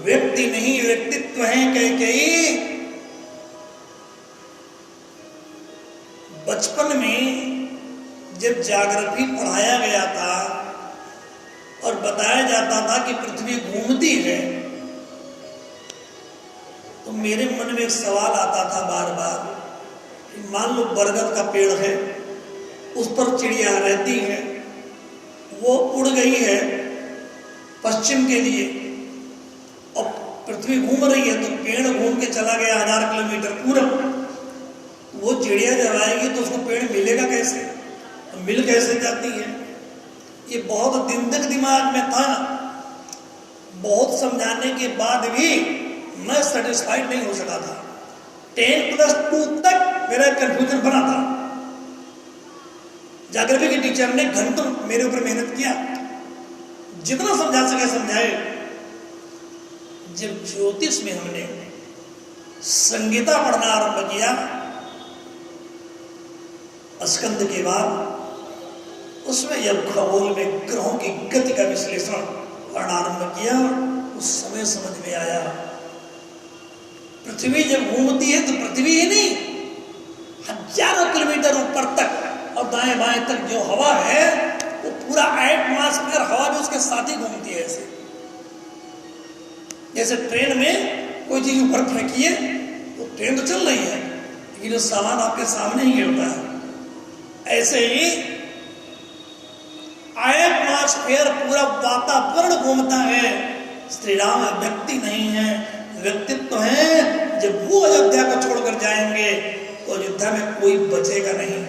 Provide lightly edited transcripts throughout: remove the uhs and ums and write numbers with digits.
व्यक्ति नहीं व्यक्तित्व है कैकेयी। बचपन में जब ज्योग्राफी पढ़ाया गया था और बताया जाता था कि पृथ्वी घूमती है, तो मेरे मन में एक सवाल आता था बार बार कि मान लो बरगद का पेड़ है, उस पर चिड़िया रहती है, वो उड़ गई है पश्चिम के लिए और पृथ्वी घूम रही है, तो पेड़ घूम के चला गया 1000 किलोमीटर पूरब। वो चिड़िया जब आएगी तो उसको पेड़ मिलेगा कैसे, तो मिल कैसे जाती है? ये बहुत दिन तक दिमाग में था, बहुत समझाने के बाद भी मैं सेटिस्फाइड नहीं हो सका था। 10+2 तक मेरा कंफ्यूजन बना था। ज्योग्राफी के टीचर ने घंटों मेरे ऊपर मेहनत किया, जितना समझा सके समझाए। जब ज्योतिष में हमने संगीता पढ़ना आरंभ किया स्कंद के बाद, उसमें जब खगोल में ग्रहों की गति का विश्लेषण करना आरंभ किया, उस समय समझ में आया पृथ्वी जब घूमती है तो पृथ्वी ही नहीं, हजारों किलोमीटर ऊपर तक और दाएं बाएं तक जो हवा है वो पूरा एटमॉस्फेयर हवा भी उसके साथ ही घूमती है। ऐसे जैसे ट्रेन में कोई चीज ऊपर फेंकिए तो ट्रेन तो चल रही है, लेकिन जो सामान आपके सामने ही गिरता है, ऐसे ही एटमॉस्फेयर पूरा वातावरण घूमता है। श्री राम व्यक्ति नहीं है, व्यक्तित्व है। जब वो अयोध्या को छोड़कर जाएंगे तो अयोध्या में कोई बचेगा नहीं,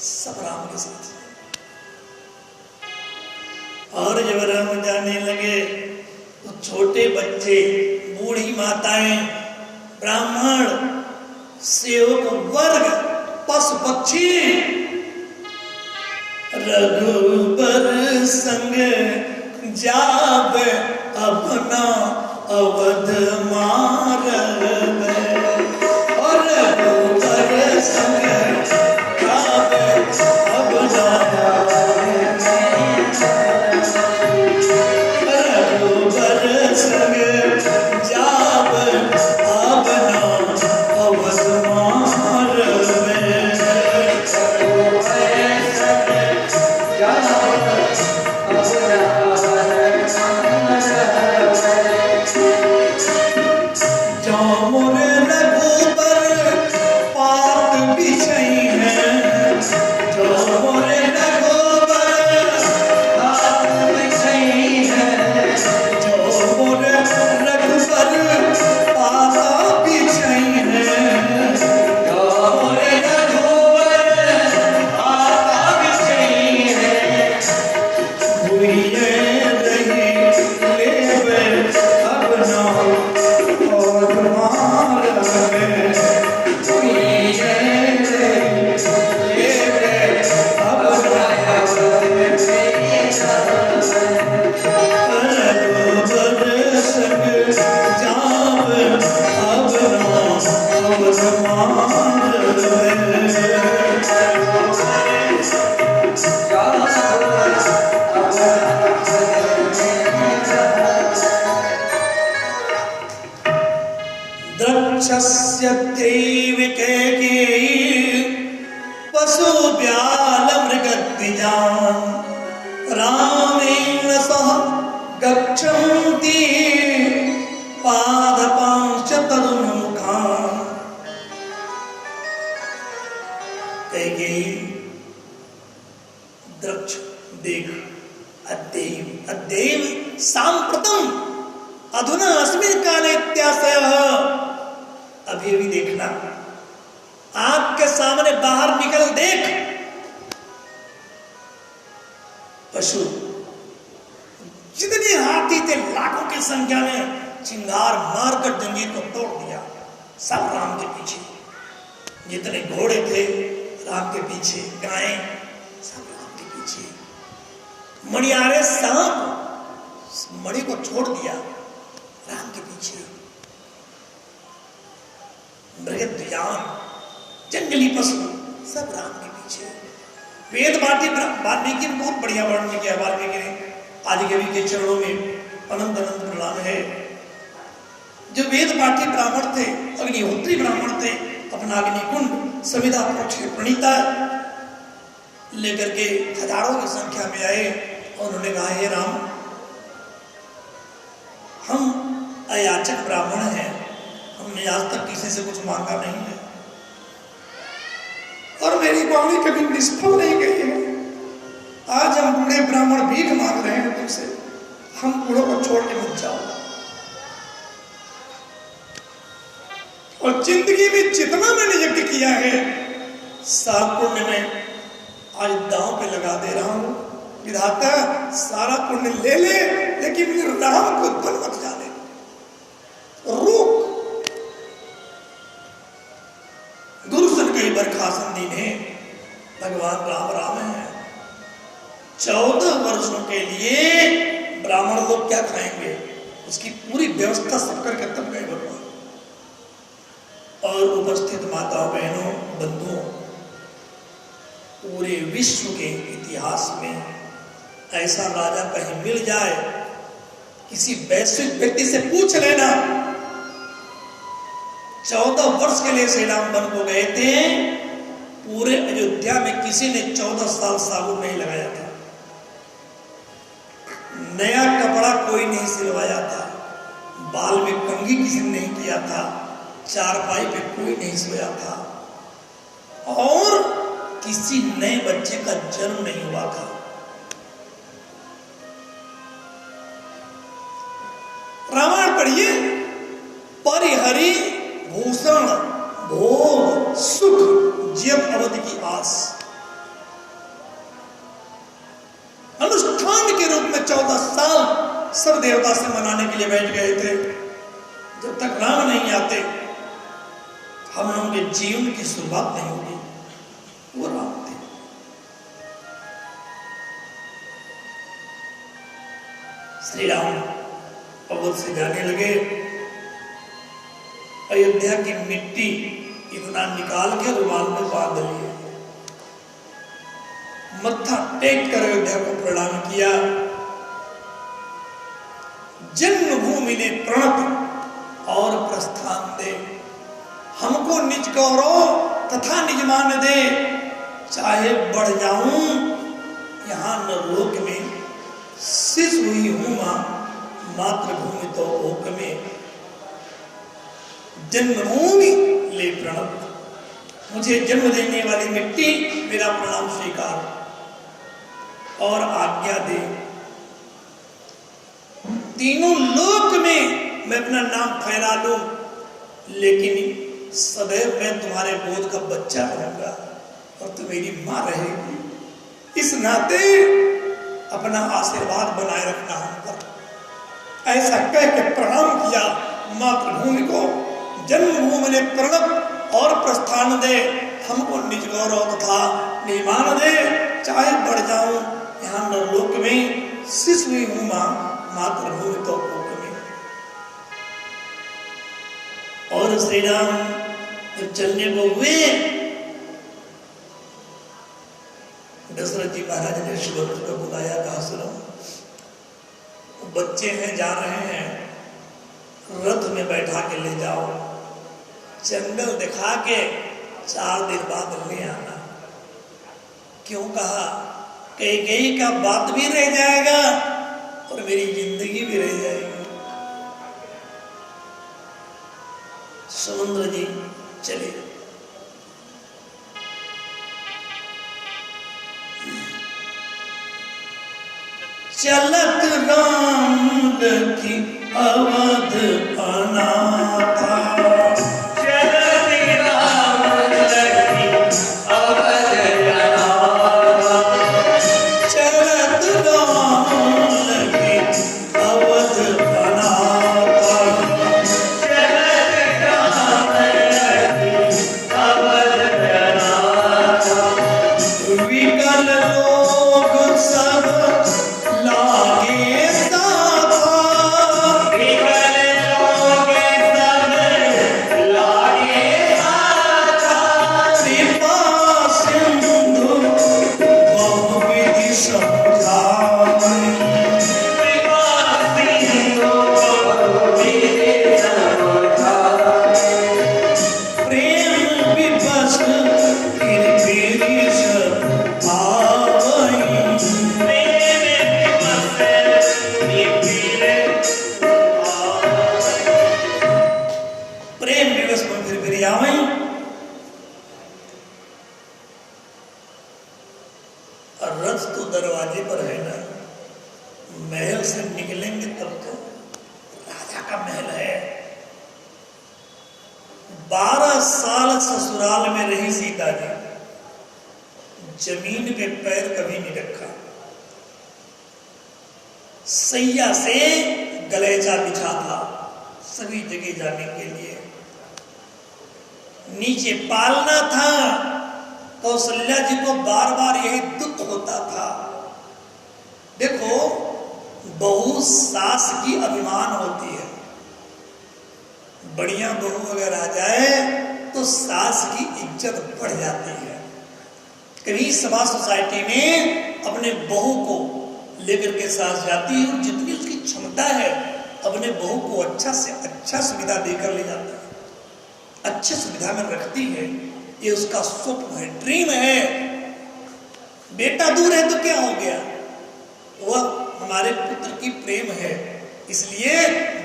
सब राम के साथ। और जब राम जाने लगे तो छोटे बच्चे, बूढ़ी माताएं, ब्राह्मण, सेवक वर्ग, पशु पक्षी रघुबर संग जाब अपना अवध मारब, और रघुबर संग जाब अपना रघुबर संग जाब अपना अवध मारब। रामेण सह गच्छन्ति पादपांश्च तदुन्मुखान्। कैकेयी द्रक्ष देख, अद्यैव अद्यैव साम्प्रतम अधुना अस्मिन् काले इत्याशयः। अभी भी देखना, आँख के सामने बाहर निकल देख। पशु जितने हाथी थे लाखों की संख्या में चिंगार मारकर जंजीर को तोड़ दिया, सब राम के पीछे। जितने घोड़े थे राम के पीछे, गायें सब राम के पीछे। मणियारे सांप मणि को छोड़ दिया राम के पीछे। मृगद्विजान जंगली पशु सब राम के पीछे। वेद वाल्मीकि ने बहुत बढ़िया वर्णन किया। वाल्मीकि ने आदिकवि के चरणों में अनंत अनंत प्रणाम है। जो वेद पाठी ब्राह्मण थे, अग्निहोत्री ब्राह्मण थे, अपना अग्निकुंड सविता पक्ष के प्रणीता लेकर के हजारों की संख्या में आए और उन्होंने कहा, हे राम, हम अयाचक ब्राह्मण हैं, हमने आज तक किसी से कुछ मांगा नहीं है और मेरी वाणी कभी निष्फल नहीं गई है। आज हम बूढ़े ब्राह्मण भीख मांग रहे हैं तुमसे, हम बूढ़ों को छोड़ के मत जाओ। और जिंदगी में जितना मैंने यज्ञ किया है, सारा पुण्य में आज दांव पे लगा दे रहा हूं। विधाता सारा पुण्य ले ले, लेकिन मेरे राम को बन मत जाने, रोक। गुरुसन कई बार खासन दिन है, भगवान राम राम है। 14 वर्षों के लिए ब्राह्मण लोग क्या खाएंगे, उसकी पूरी व्यवस्था सब करके तब गए भगवान। और उपस्थित माताओं, बहनों, बंधुओं, पूरे विश्व के इतिहास में ऐसा राजा कहीं मिल जाए, किसी वैश्विक व्यक्ति से पूछ लेना। 14 वर्ष के लिए श्री राम वन को गए थे, पूरे अयोध्या में किसी ने 14 साल साबुन नहीं लगाया था, नया कपड़ा कोई नहीं सिलवाया था, बाल में कंघी किसी ने नहीं किया था, चारपाई पे कोई नहीं सोया था, और किसी नए बच्चे का जन्म नहीं हुआ था। रामायण पढ़िए, परिहरि भूषण भोग सुख जब अवधि की आस, अनुष्ठान के रूप में 14 साल सब देवता से मनाने के लिए बैठ गए थे। जब तक राम नहीं आते, हम लोगों के जीवन की शुरुआत नहीं होगी। वो राम थे। श्री राम अवध से जाने लगे। अयोध्या की मिट्टी इतना निकाल के रुमाल में बांध लिए, मत्था टेक कर अयोध्या को प्रणाम किया। जन्मभूमि ने प्रणत और प्रस्थान दे, हमको निज गौरव तथा निज मान दे, चाहे बढ़ जाऊं यहां नरलोक में, शिश हुई हूं मां मातृभूमि तो ओक में। जन्मभूमि ले प्रणत, मुझे जन्म देने वाली मिट्टी मेरा प्रणाम स्वीकार और आज्ञा दे। तीनों लोक में मैं अपना नाम फैला लूं, लेकिन सदैव मैं तुम्हारे गोद का बच्चा रहूंगा और तू मेरी मां रहेगी। इस नाते अपना आशीर्वाद बनाए रखना हम पर। ऐसा कह के प्रणाम किया मातृभूमि को। जन्मभूमि ने प्रणत और प्रस्थान दे, हमको निज गौरव तथा निमान दे, चाहे बढ़ जाऊं यहां नरलोक में, शिश हुई हूं मां मातृभूमि तो लोक में। और श्री राम जब चलने को हुए, दशरथ जी महाराज ने सुभद्रा को बुलाया, कहा सुनो, बच्चे हैं जा रहे हैं, रथ में बैठा के ले जाओ, जंगल दिखा के 4 दिन बाद ले आना। क्यों कहा? कैकेयी का बात भी रह जाएगा और मेरी जिंदगी भी रह जाएगी। समुद्र जी चले। चलत राम की अवध अनाथा, चलत राम की अवध अनाथा, चलत राम की अवध अनाथा, चलत राम की अवध अनाथा। विकल लोग सब लागे साथा, विकल लोग साल ससुराल में रही सीता जी, जमीन पे पैर कभी नहीं रखा। सैया से गलेचा बिछा था सभी जगह जाने के लिए, नीचे पालना था। कौशल्या जी को बार बार यही दुख होता था। देखो, बहू सास की अभिमान होती है। बढ़िया बहू अगर आ जाए तो सास की इज्जत बढ़ जाती है। कभी सभा सोसाइटी में अपने बहू को लेकर के सास जाती है और जितनी उसकी क्षमता है अपने बहू को अच्छा से अच्छा सुविधा देकर ले जाती है, अच्छी सुविधा में रखती है। ये उसका स्वप्न है, ड्रीम है। बेटा दूर है तो क्या हो गया, वह हमारे पुत्र की प्रेम है, इसलिए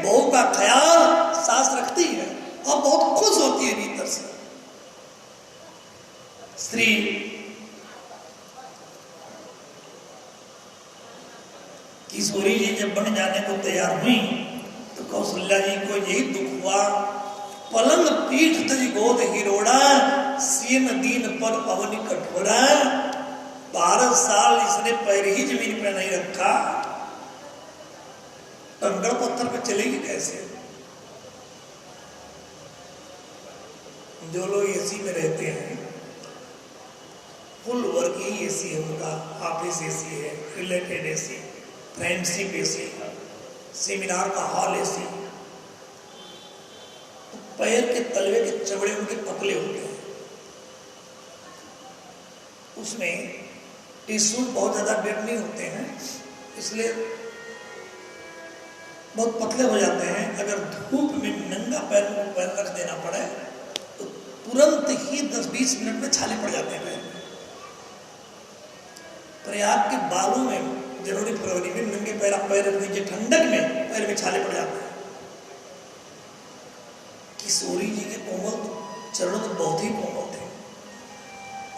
बहू का ख्याल सास रखती है और बहुत खुश होती है भीतर से। स्त्री किशोरी जी जब बन जाने को तैयार हुई तो कौशल्या जी को यही दुख हुआ। पलंग पीठ तज गोद हिरोड़ा, सीन दीन पर अवनि कठोरा। 12 साल इसने पैर ही जमीन पर नहीं रखा, कंकड़ पत्थर पे चलेगी कैसे। जो लोग एसी में रहते हैं, फुल वर्क ही एसी है उनका, ऑफिस एसी है, related AC, friendship AC, seminar का हॉल एसी, पैर के तलवे के चमड़े उनके पतले होते हैं, उसमें टिश्यू बहुत ज्यादा डेड नहीं होते हैं, इसलिए बहुत पतले हो जाते हैं। अगर धूप में नंगा पैर रख देना पड़े तो तुरंत ही 10-20 मिनट में छाले पड़ जाते हैं पैर में। प्रयाग के बालों में जनवरी फरवरी में नंगे पैर रख दीजिए, ठंडक में पैर में छाले पड़ जाते हैं। किशोरी जी के कोमल चरणों तो बहुत ही कोमल थे,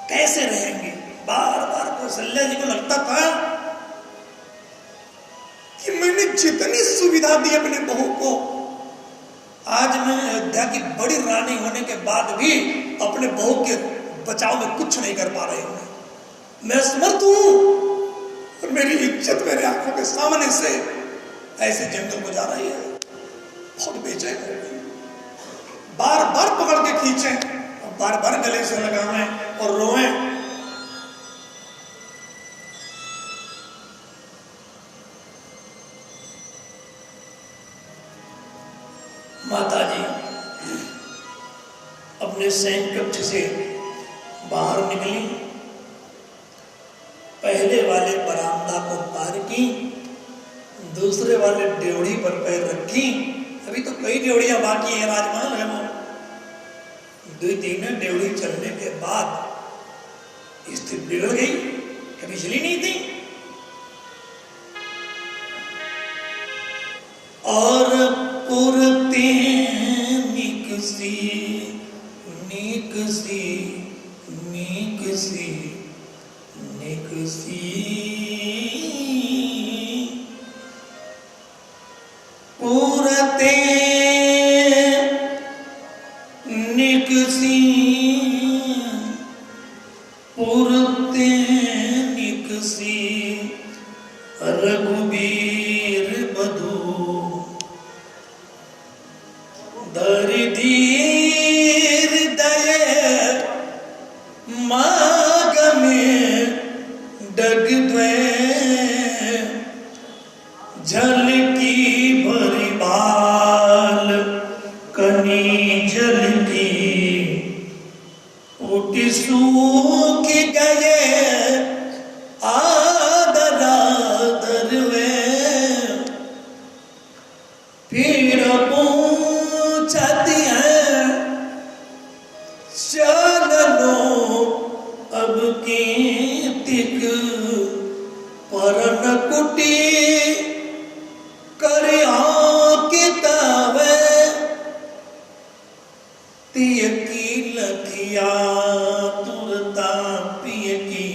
कैसे रहेंगे। बार बार कौशल्या जी को लगता था कि मैंने जितनी सुविधा दी अपने बहू को, आज मैं अयोध्या की बड़ी रानी होने के बाद भी अपने बहू के बचाव में कुछ नहीं कर पा रही हूं। मैं समर्थ हूं और मेरी इज्जत मेरे आंखों के सामने से ऐसे जंगल में जा रही है। बहुत बेचैन हो गई, बार बार पकड़ के खींचे और बार बार गले से लगाएं और रोएं। माता जी अपने सैन कक्ष से बाहर निकली, पहले वाले बरामदा को पार की, दूसरे वाले ड्योढ़ी पर पैर रखी। अभी तो कई ड्योढ़ियां बाकी है राजमहल है वो। 2-3 ड्योढ़ी चलने के बाद स्थिति बिगड़ गई, कभी चली नहीं थी। और पुरते निकसी निकसी निकसी निकसी पुरते निकसी पुरते निकसी रघुबीर बधू धीर दये माग में डग द्वे झलकी भरी बाल कनी झलकी उठी सूख गए आदरा दरवे फिर पूछती है चलो अब कीर्तिक परन कुटी करिया किताबे तिय की लखिया तुरता पिय की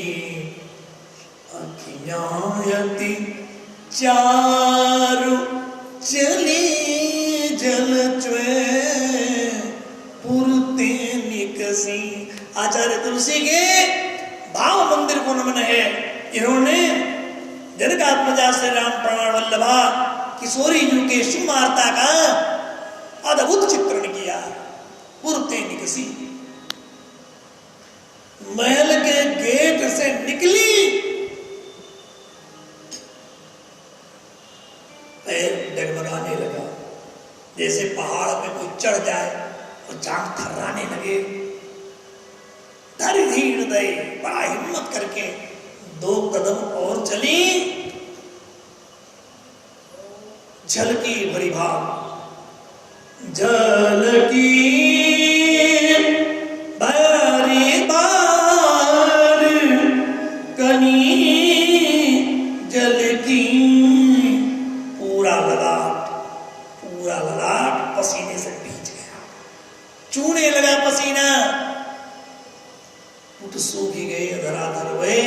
अखियायती चारु चली जल चुए पुरते निकसी निकसी। आचार्य तुलसी के भाव मंदिर को नमन है। इन्होंने जनकात्मजा श्री राम प्राण वल्लभा किशोरी जी के सुमार्ता का अद्भुत चित्रण किया। पुरते निकसी, महल के गेट से निकली, पैर डगमगाने लगा, जैसे पहाड़ पे कोई चढ़ जाए और जान थर्राने लगे। धैर्य धीर दे, बड़ा हिम्मत करके 2 कदम और चली। झलकी भरी भाव, झलकी भरी बार कनी झलकी। पूरा ललाट पसीने से भीज गया, चूने लगा पसीना, उठ सूखी गए, धराधर हुए,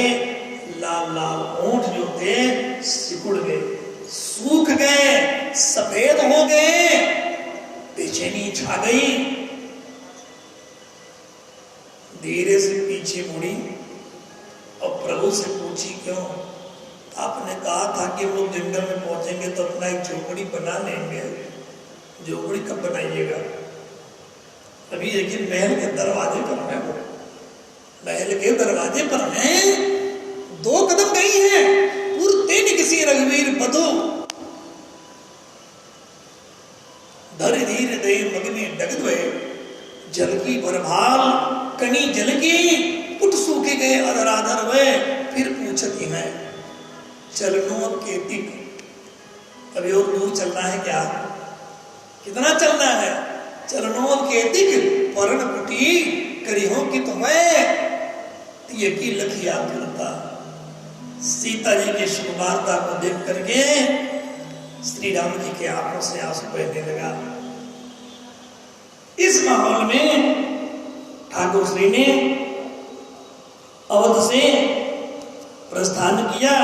लाल लाल ओंठ जो थे सिकुड़ गए, सूख गए, सफेद हो गए, बेचैनी छा गई। धीरे से पीछे मुड़ी और प्रभु से पूछी, क्यों? आपने कहा था कि हम लोग जंगल में पहुंचेंगे तो अपना एक झोपड़ी बना लेंगे। झोपड़ी कब बनाइएगा? अभी देखिए महल के दरवाजे पर है, वो महल के दरवाजे पर हैं, 2 कदम गई है। पुरते निकसी रघुवीर बधो, धरि धीर दे मगनी डगद्वय। जलकी भरभाल कनी जलकी, उठ सूखे गए अधराधर वे। फिर पूछती है, चलनो के दिक, अभी और दूर चलना है क्या? कितना चलना है? चलनो के दिक परण कुटी करियो कि तुम्हें ये की लखिया करता। सीता जी की शुभ वार्ता को देख करके श्री राम जी के आंखों से आंसू बहने लगा। इस माहौल में ठाकुर श्री ने अवध से प्रस्थान किया।